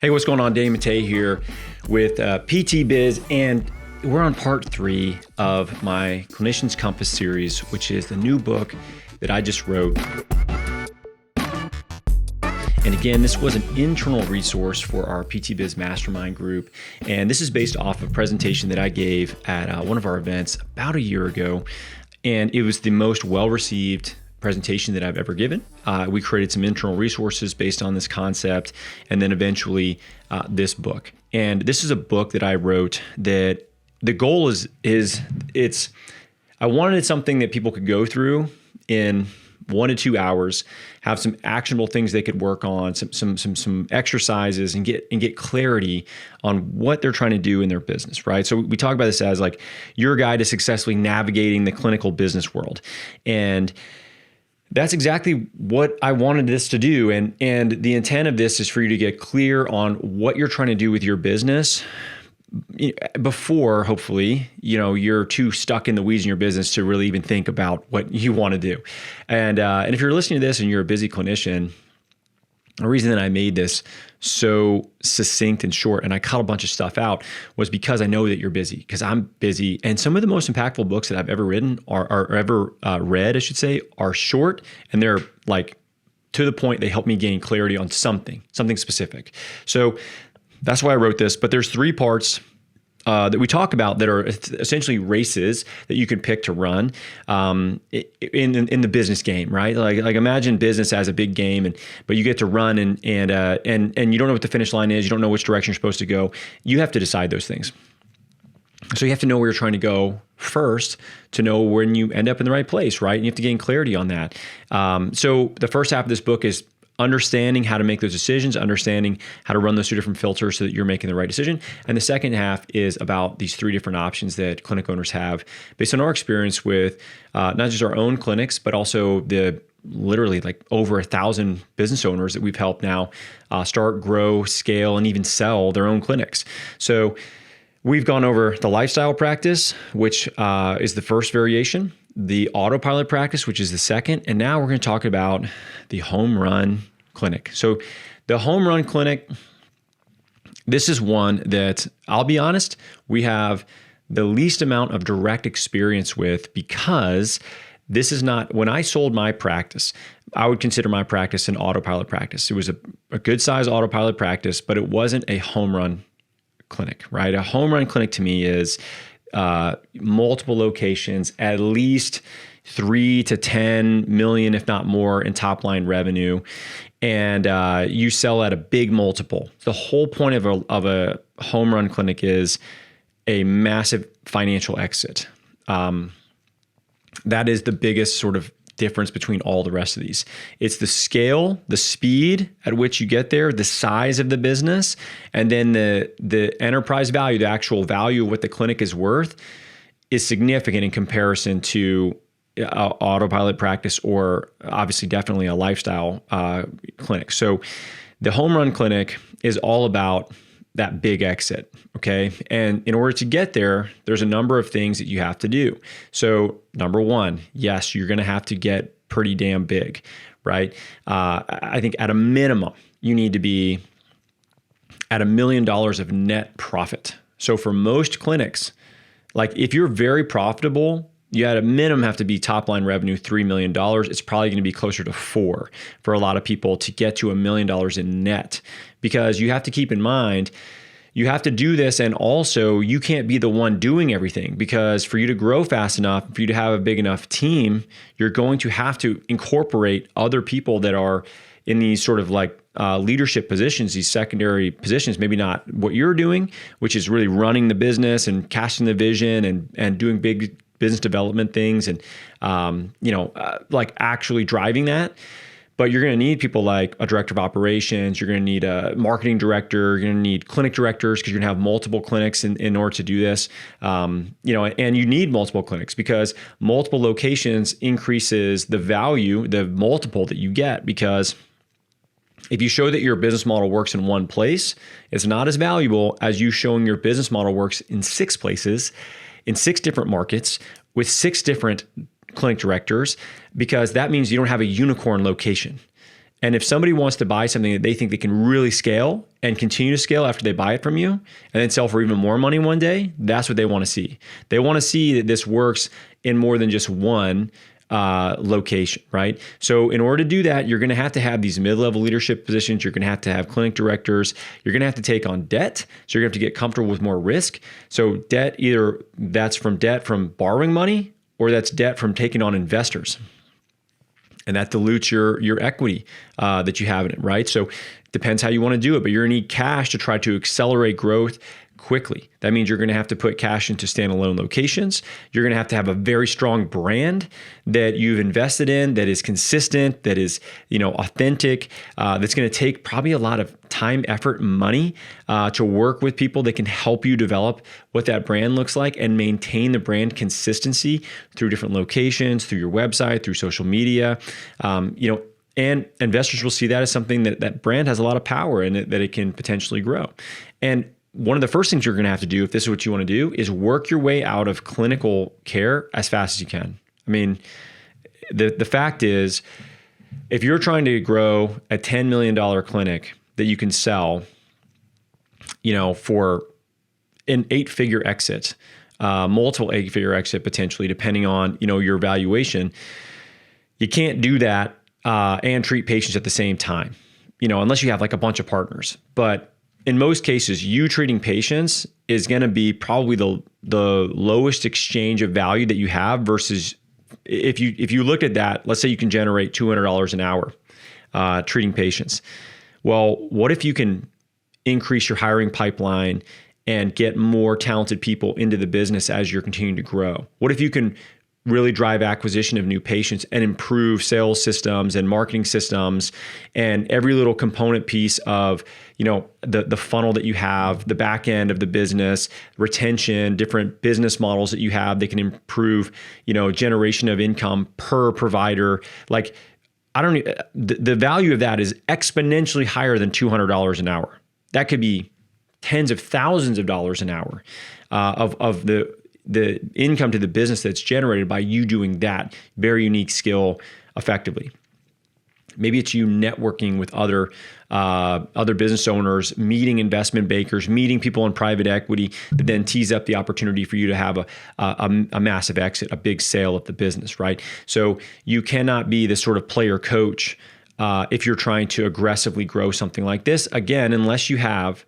Hey, what's going on? Danny Matta here with PT Biz, and we're on part 3 of my Clinician's Compass series, which is the new book that I just wrote. And again, this was an internal resource for our PT Biz Mastermind group. And this is based off of a presentation that I gave at one of our events about a year ago. And it was the most well-received presentation that I've ever given. We created some internal resources based on this concept, and then eventually this book. And this is a book that I wrote that the goal is I wanted something that people could go through in 1 to 2 hours, have some actionable things they could work on, some exercises, and get clarity on what they're trying to do in their business, right? So we talk about this as like your guide to successfully navigating the clinical business world. And that's exactly what I wanted this to do. And the intent of this is for you to get clear on what you're trying to do with your business before, hopefully, you're too stuck in the weeds in your business to really even think about what you want to do. And if you're listening to this and you're a busy clinician, the reason that I made this so succinct and short, and I cut a bunch of stuff out, was because I know that you're busy, because I'm busy. And some of the most impactful books that I've ever written are ever read, I should say, are short, and they're like to the point. They help me gain clarity on something specific. So that's why I wrote this. But there's 3 parts that we talk about that are essentially races that you can pick to run in the business game, right? Like imagine business as a big game, but you get to run and you don't know what the finish line is. You don't know which direction you're supposed to go. You have to decide those things. So you have to know where you're trying to go first to know when you end up in the right place, right? And you have to gain clarity on that. So the first half of this book is understanding how to make those decisions, understanding how to run those 2 different filters so that you're making the right decision. And the second half is about these 3 different options that clinic owners have based on our experience with not just our own clinics, but also the literally like over 1,000 business owners that we've helped now start, grow, scale, and even sell their own clinics. So we've gone over the lifestyle practice, which is the first variation, the autopilot practice, which is the second, and now we're going to talk about the home run clinic. So the home run clinic, this is one that, I'll be honest, we have the least amount of direct experience with, because this is not, when I sold my practice, I would consider my practice an autopilot practice. It was a good size autopilot practice, but it wasn't a home run clinic, right? A home run clinic to me is multiple locations, at least 3 to 10 million, if not more, in top line revenue, and you sell at a big multiple. The whole point of a home run clinic is a massive financial exit. That is the biggest sort of difference between all the rest of these. It's the scale, the speed at which you get there, the size of the business, and then the enterprise value, the actual value of what the clinic is worth, is significant in comparison to autopilot practice, or obviously definitely a lifestyle clinic. So the home run clinic is all about that big exit, okay? And in order to get there, there's a number of things that you have to do. So number 1, yes, you're gonna have to get pretty damn big, right? I think at a minimum, you need to be at $1 million of net profit. So for most clinics, like if you're very profitable, you at a minimum have to be top line revenue $3 million. It's probably going to be closer to 4 for a lot of people to get to $1 million in net, because you have to keep in mind, you have to do this, and also you can't be the one doing everything, because for you to grow fast enough, for you to have a big enough team, you're going to have to incorporate other people that are in these sort of like leadership positions, these secondary positions, maybe not what you're doing, which is really running the business and casting the vision and doing big business development things and, like actually driving that. But you're going to need people like a director of operations. You're going to need a marketing director. You're going to need clinic directors, because you're going to have multiple clinics in order to do this. And you need multiple clinics, because multiple locations increases the value, the multiple that you get, because if you show that your business model works in one place, it's not as valuable as you showing your business model works in 6 places, in 6 different markets, with 6 different clinic directors, because that means you don't have a unicorn location. And if somebody wants to buy something that they think they can really scale and continue to scale after they buy it from you and then sell for even more money one day, that's what they want to see. They want to see that this works in more than just one location, right? So in order to do that, you're going to have these mid-level leadership positions. You're going to have clinic directors. You're going to have to take on debt. So you're going to have to get comfortable with more risk. So debt, either that's from debt from borrowing money or that's debt from taking on investors. And that dilutes your equity that you have in it, right? So it depends how you want to do it, but you're going to need cash to try to accelerate growth quickly. That means you're going to have to put cash into standalone locations. You're going to have a very strong brand that you've invested in, that is consistent, that is, authentic, that's going to take probably a lot of time, effort, and money to work with people that can help you develop what that brand looks like and maintain the brand consistency through different locations, through your website, through social media, and investors will see that as something that brand has a lot of power in it, that it can potentially grow. And one of the first things you're going to have to do, if this is what you want to do, is work your way out of clinical care as fast as you can. I mean, the fact is, if you're trying to grow a $10 million clinic that you can sell, for an 8-figure exit, multiple 8-figure exit potentially, depending on, your valuation, you can't do that and treat patients at the same time, unless you have like a bunch of partners. But in most cases, you treating patients is going to be probably the lowest exchange of value that you have versus if you look at that, let's say you can generate $200 an hour treating patients. Well, what if you can increase your hiring pipeline and get more talented people into the business as you're continuing to grow? What if you can really drive acquisition of new patients and improve sales systems and marketing systems and every little component piece of, the funnel that you have, the back end of the business, retention, different business models that you have that can improve, generation of income per provider. Like, the value of that is exponentially higher than $200 an hour. That could be tens of thousands of dollars an hour of the income to the business that's generated by you doing that very unique skill effectively. Maybe it's you networking with other business owners, meeting investment bankers, meeting people in private equity that then tease up the opportunity for you to have a massive exit, a big sale of the business, right? So you cannot be this sort of player coach if you're trying to aggressively grow something like this, again, unless you have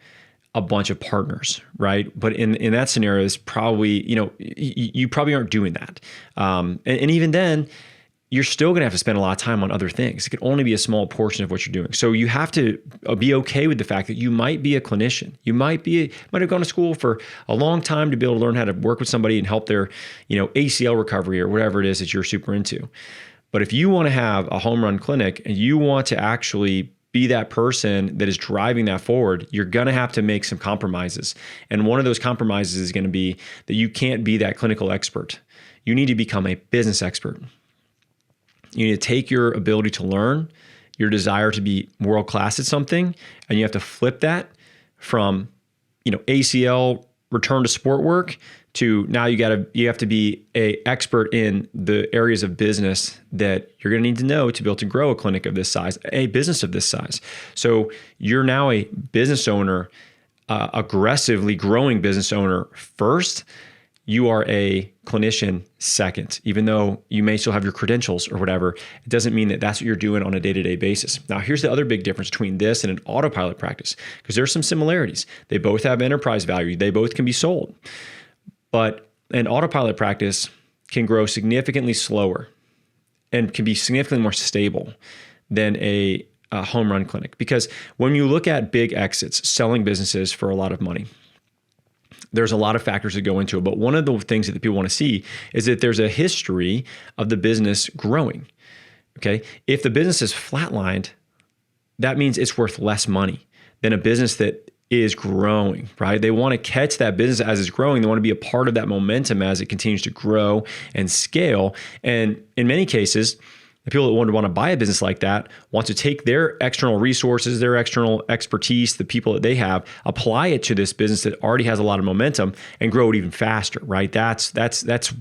a bunch of partners, right? But in that scenario, it's probably, you probably aren't doing that. And even then, you're still going to have to spend a lot of time on other things. It could only be a small portion of what you're doing. So you have to be okay with the fact that you might be a clinician. You might have gone to school for a long time to be able to learn how to work with somebody and help their, ACL recovery or whatever it is that you're super into. But if you want to have a home run clinic and you want to actually be that person that is driving that forward, you're going to have to make some compromises. And one of those compromises is going to be that you can't be that clinical expert. You need to become a business expert. You need to take your ability to learn, your desire to be world-class at something, and you have to flip that from, ACL return to sport work to now you have to be an expert in the areas of business that you're going to need to know to be able to grow a clinic of this size, a business of this size. So you're now a business owner, aggressively growing business owner first. You are a clinician second, even though you may still have your credentials or whatever. It doesn't mean that that's what you're doing on a day-to-day basis. Now, here's the other big difference between this and an autopilot practice, because there's some similarities. They both have enterprise value. They both can be sold. But an autopilot practice can grow significantly slower and can be significantly more stable than a home run clinic. Because when you look at big exits, selling businesses for a lot of money, there's a lot of factors that go into it. But one of the things that the people want to see is that there's a history of the business growing. Okay. If the business is flatlined, that means it's worth less money than a business that is growing, right? They want to catch that business as it's growing. They want to be a part of that momentum as it continues to grow and scale. And in many cases, the people that want to buy a business like that want to take their external resources, their external expertise, the people that they have, apply it to this business that already has a lot of momentum and grow it even faster, right? That's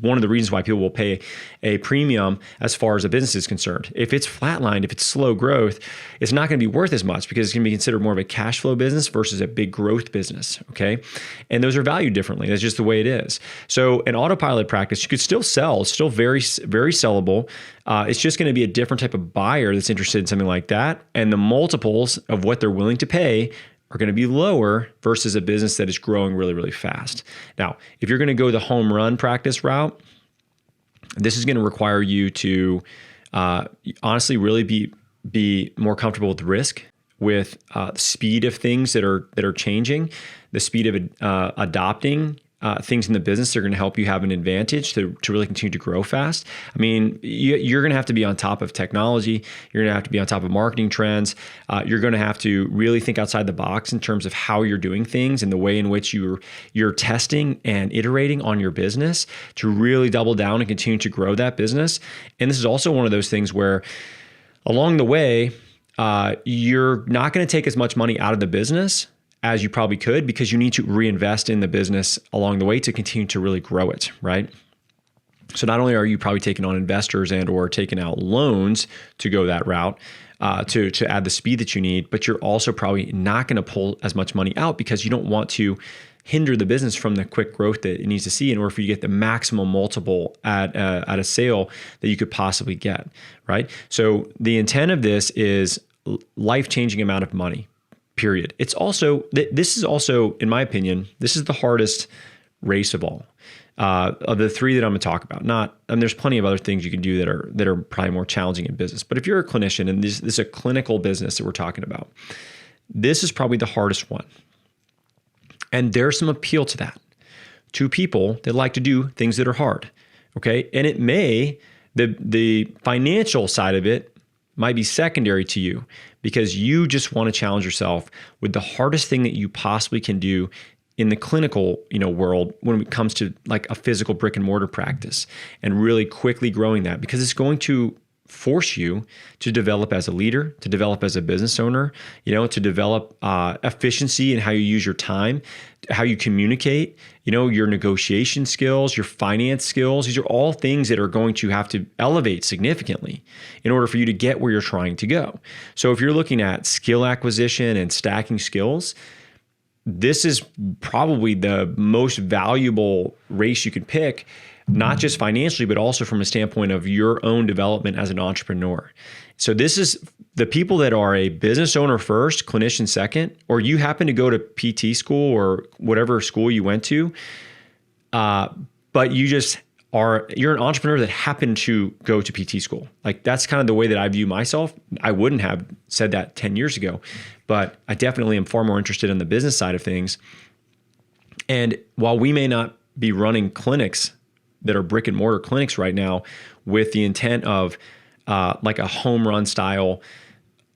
one of the reasons why people will pay a premium as far as a business is concerned. If it's flatlined, if it's slow growth, it's not going to be worth as much because it's going to be considered more of a cash flow business versus a big growth business, okay? And those are valued differently. That's just the way it is. So an autopilot practice, you could still sell, it's still very, very sellable. It's just going to be a different type of buyer that's interested in something like that. And the multiples of what they're willing to pay are going to be lower versus a business that is growing really, really fast. Now, if you're going to go the home run practice route, this is going to require you to honestly really be more comfortable with risk, with the speed of things that are changing, the speed of adopting things in the business that are going to help you have an advantage to really continue to grow fast. I mean, you're going to have to be on top of technology. You're going to have to be on top of marketing trends. You're going to have to really think outside the box in terms of how you're doing things and the way in which you're testing and iterating on your business to really double down and continue to grow that business. And this is also one of those things where along the way, you're not going to take as much money out of the business as you probably could because you need to reinvest in the business along the way to continue to really grow it, right? So not only are you probably taking on investors and or taking out loans to go that route, to add the speed that you need, but you're also probably not going to pull as much money out because you don't want to hinder the business from the quick growth that it needs to see in order for you to get the maximum multiple at a sale that you could possibly get, right? So the intent of this is life-changing amount of money. Period. It's also, this is also, in my opinion, this is the hardest race of all. Of the three that I'm going to talk about. There's plenty of other things you can do that are probably more challenging in business. But if you're a clinician and this is a clinical business that we're talking about, this is probably the hardest one. And there's some appeal to that, to people that like to do things that are hard. Okay. And it may, the financial side of it might be secondary to you because you just want to challenge yourself with the hardest thing that you possibly can do in the clinical, world when it comes to like a physical brick and mortar practice and really quickly growing that because it's going to force you to develop as a leader, to develop as a business owner, to develop efficiency in how you use your time, how you communicate, your negotiation skills, your finance skills. These are all things that are going to have to elevate significantly in order for you to get where you're trying to go. So if you're looking at skill acquisition and stacking skills, this is probably the most valuable race you can pick, not just financially, but also from a standpoint of your own development as an entrepreneur. So this is the people that are a business owner first, clinician second, or you happen to go to PT school or whatever school you went to, but you're an entrepreneur that happened to go to PT school. Like that's kind of the way that I view myself. I wouldn't have said that 10 years ago, but I definitely am far more interested in the business side of things. And while we may not be running clinics that are brick and mortar clinics right now with the intent of like a home run style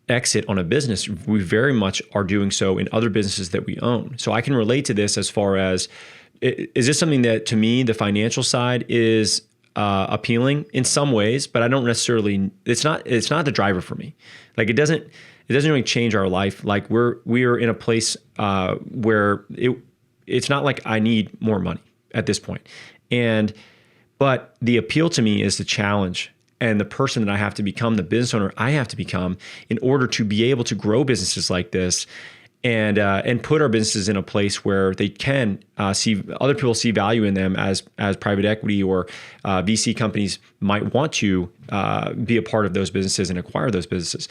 exit on a business, we very much are doing so in other businesses that we own. So I can relate to this as far as, is this something that to me, the financial side is appealing in some ways, but I don't necessarily, it's not the driver for me. Like it doesn't really change our life. Like we're in a place where it's not like I need more money at this point. But the appeal to me is the challenge and the person that I have to become, the business owner I have to become in order to be able to grow businesses like this and put our businesses in a place where they can see other people see value in them as private equity or VC companies might want to be a part of those businesses and acquire those businesses.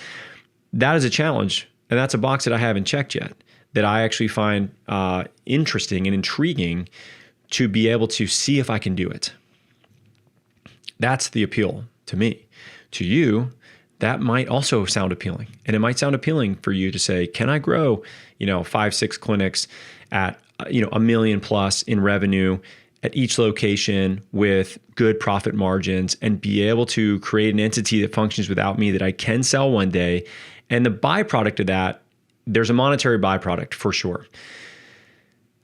That is a challenge, and that's a box that I haven't checked yet that I actually find interesting and intriguing to be able to see if I can do it. That's the appeal to me. To you, that might also sound appealing. And it might sound appealing for you to say, can I grow, 5-6 clinics at, $1 million plus in revenue at each location with good profit margins and be able to create an entity that functions without me that I can sell one day. And the byproduct of that, there's a monetary byproduct for sure.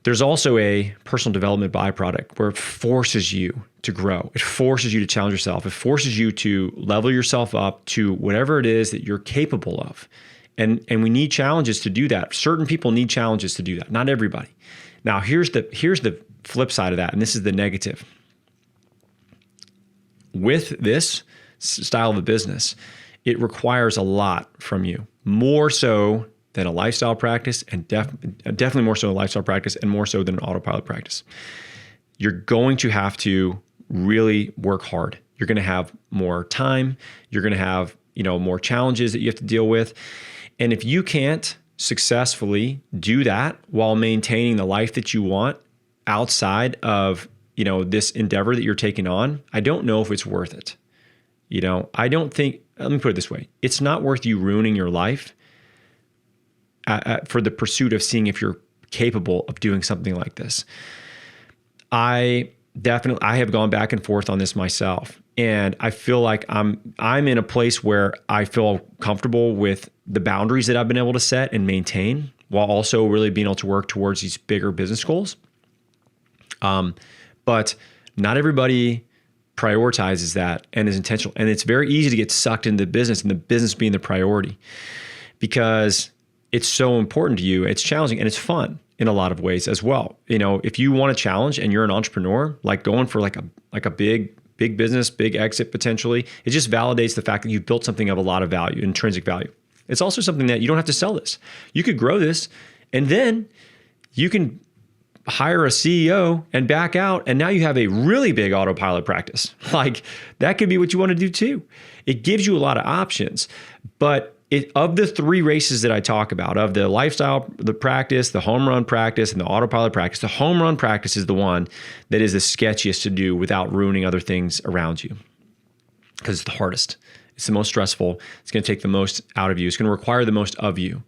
There's also a personal development byproduct where it forces you to grow. It forces you to challenge yourself. It forces you to level yourself up to whatever it is that you're capable of. And we need challenges to do that. Certain people need challenges to do that. Not everybody. Now, here's the flip side of that, and this is the negative. With this style of a business, it requires a lot from you, more so than a lifestyle practice, and definitely more so a lifestyle practice, and more so than an autopilot practice. You're going to have to really work hard. You're going to have more time. You're going to have, more challenges that you have to deal with. And if you can't successfully do that while maintaining the life that you want outside of, this endeavor that you're taking on, I don't know if it's worth it. I don't think, let me put it this way. It's not worth you ruining your life for the pursuit of seeing if you're capable of doing something like this. I have gone back and forth on this myself, and I feel like I'm in a place where I feel comfortable with the boundaries that I've been able to set and maintain, while also really being able to work towards these bigger business goals. But not everybody prioritizes that and is intentional, and it's very easy to get sucked into business, and the business being the priority, because it's so important to you. It's challenging and it's fun in a lot of ways as well. If you want a challenge and you're an entrepreneur, like going for like a big business, big exit potentially, it just validates the fact that you've built something of a lot of value, intrinsic value. It's also something that you don't have to sell this. You could grow this, and then you can hire a CEO and back out, and now you have a really big autopilot practice. Like, that could be what you want to do too. It gives you a lot of options, but of the three races that I talk about, of the lifestyle, the practice, the home run practice, and the autopilot practice, the home run practice is the one that is the sketchiest to do without ruining other things around you, because it's the hardest. It's the most stressful. It's going to take the most out of you. It's going to require the most of you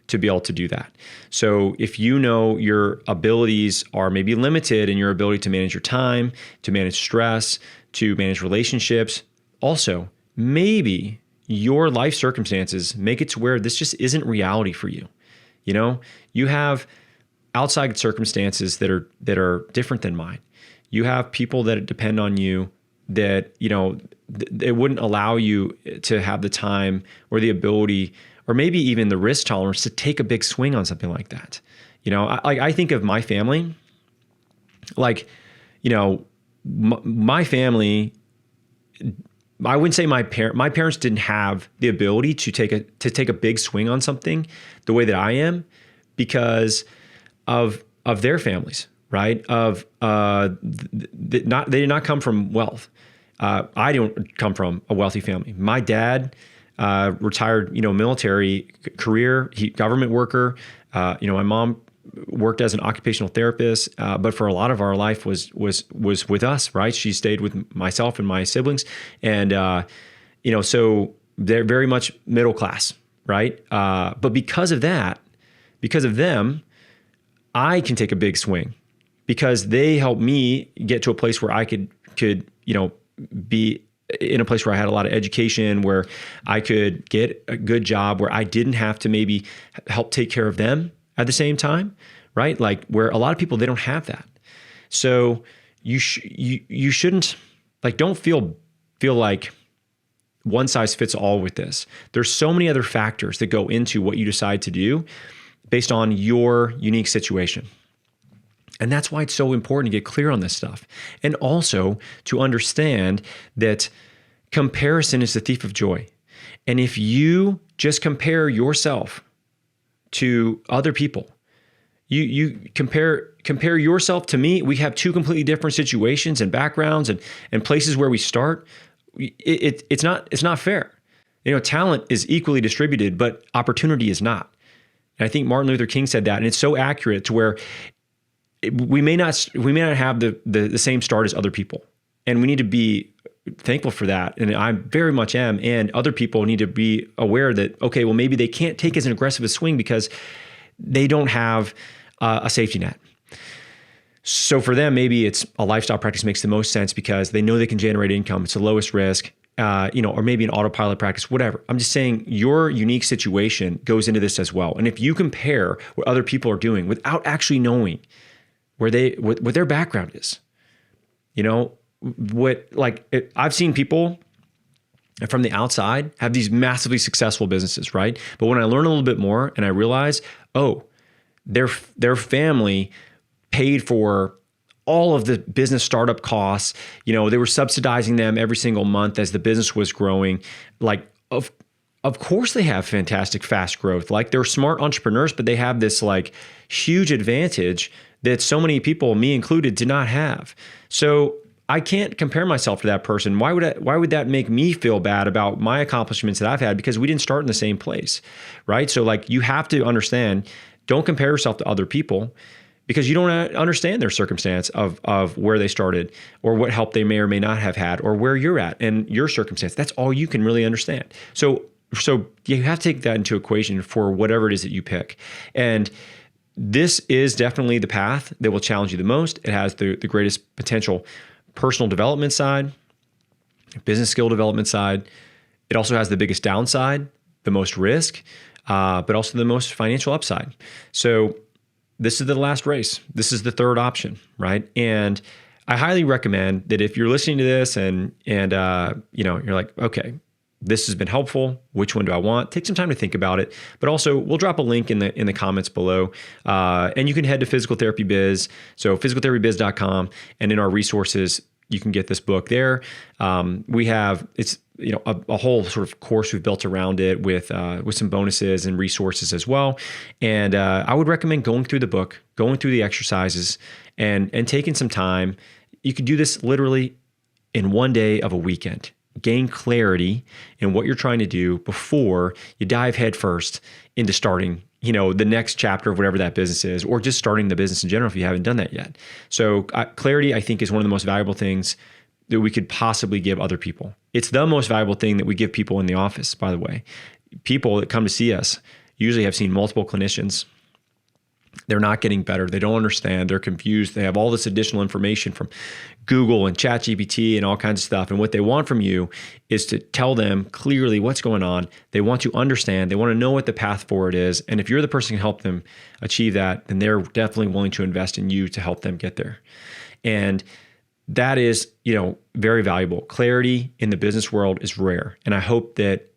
to be able to do that. So if your abilities are maybe limited in your ability to manage your time, to manage stress, to manage relationships, also maybe your life circumstances make it to where this just isn't reality for you. You have outside circumstances that are different than mine. You have people that depend on you that, it wouldn't allow you to have the time or the ability, or maybe even the risk tolerance to take a big swing on something like that. I think of my family, my family, I wouldn't say my parents didn't have the ability to take a big swing on something the way that I am, because of their families, right? They did not come from wealth. I don't come from a wealthy family. My dad, retired, military career, government worker. My mom worked as an occupational therapist, but for a lot of our life was with us, right? She stayed with myself and my siblings, and so they're very much middle class, right? But because of them, I can take a big swing, because they helped me get to a place where I could be in a place where I had a lot of education, where I could get a good job, where I didn't have to maybe help take care of them at the same time, right? Like, where a lot of people, they don't have that. So you shouldn't, don't feel like one size fits all with this. There's so many other factors that go into what you decide to do based on your unique situation. And that's why it's so important to get clear on this stuff. And also to understand that comparison is the thief of joy. And if you just compare yourself to other people, you compare yourself to me, we have two completely different situations and backgrounds and places where we start. It's not fair. Talent is equally distributed, but opportunity is not. And I think Martin Luther King said that, and it's so accurate, to where we may not have the same start as other people, and we need to be thankful for that. And I very much am. And other people need to be aware that, okay, well, maybe they can't take as an aggressive a swing because they don't have a safety net. So for them, maybe it's a lifestyle practice makes the most sense because they know they can generate income. It's the lowest risk, or maybe an autopilot practice, whatever. I'm just saying your unique situation goes into this as well. And if you compare what other people are doing without actually knowing what their background is. You know, I've seen people from the outside have these massively successful businesses, right? But when I learn a little bit more and I realize, oh, their family paid for all of the business startup costs, you know, they were subsidizing them every single month as the business was growing. Like, of course they have fantastic fast growth. Like, they're smart entrepreneurs, but they have this like huge advantage that so many people, me included, did not have. So I can't compare myself to that person. Why would that make me feel bad about my accomplishments that I've had? Because we didn't start in the same place, right? So like, you have to understand, don't compare yourself to other people, because you don't understand their circumstance of where they started, or what help they may or may not have had, or where you're at and your circumstance. That's all you can really understand. So you have to take that into equation for whatever it is that you pick. And this is definitely the path that will challenge you the most. It has the greatest potential personal development side, business skill development side. It also has the biggest downside, the most risk, but also the most financial upside. So this is the last race. This is the third option, right? And I highly recommend that if you're listening to this and you know, you're like, okay, this has been helpful. Which one do I want? Take some time to think about it. But also, we'll drop a link in the comments below, and you can head to Physical Therapy Biz. So physicaltherapybiz.com, and in our resources, you can get this book there. We have a whole sort of course we've built around it with some bonuses and resources as well. And I would recommend going through the book, going through the exercises, and taking some time. You could do this literally in one day of a weekend. Gain clarity in what you're trying to do before you dive headfirst into starting, you know, the next chapter of whatever that business is, or just starting the business in general if you haven't done that yet. So clarity, I think, is one of the most valuable things that we could possibly give other people. It's the most valuable thing that we give people in the office, by the way. People that come to see us usually have seen multiple clinicians. They're not getting better. They don't understand. They're confused. They have all this additional information from Google and ChatGPT and all kinds of stuff. And what they want from you is to tell them clearly what's going on. They want to understand. They want to know what the path forward is. And if you're the person who can help them achieve that, then they're definitely willing to invest in you to help them get there. And that is, you know, very valuable. Clarity in the business world is rare. And I hope that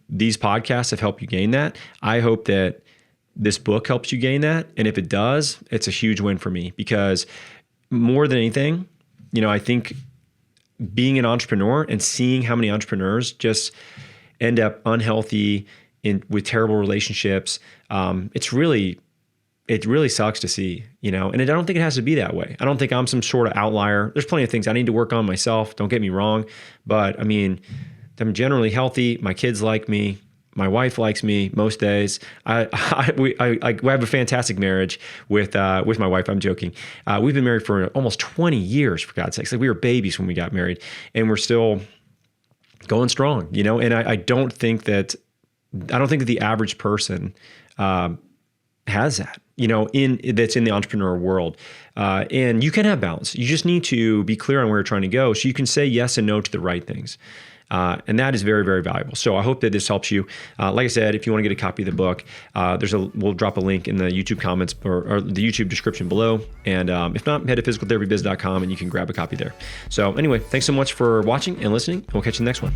these podcasts have helped you gain that. I hope that this book helps you gain that. And if it does, it's a huge win for me, because more than anything, you know, I think being an entrepreneur and seeing how many entrepreneurs just end up unhealthy with terrible relationships, it really sucks to see, you know, and I don't think it has to be that way. I don't think I'm some sort of outlier. There's plenty of things I need to work on myself. Don't get me wrong. But I mean, I'm generally healthy. My kids like me. My wife likes me most days. We have a fantastic marriage with my wife. I'm joking. We've been married for almost 20 years, for God's sakes. Like, we were babies when we got married, and we're still going strong, you know. And I don't think that the average person has that, you know, that's in the entrepreneur world. And you can have balance. You just need to be clear on where you're trying to go, so you can say yes and no to the right things. And that is very, very valuable. So I hope that this helps you. Like I said, if you want to get a copy of the book, we'll drop a link in the YouTube comments or the YouTube description below. And if not, head to physicaltherapybiz.com and you can grab a copy there. So anyway, thanks so much for watching and listening. We'll catch you in the next one.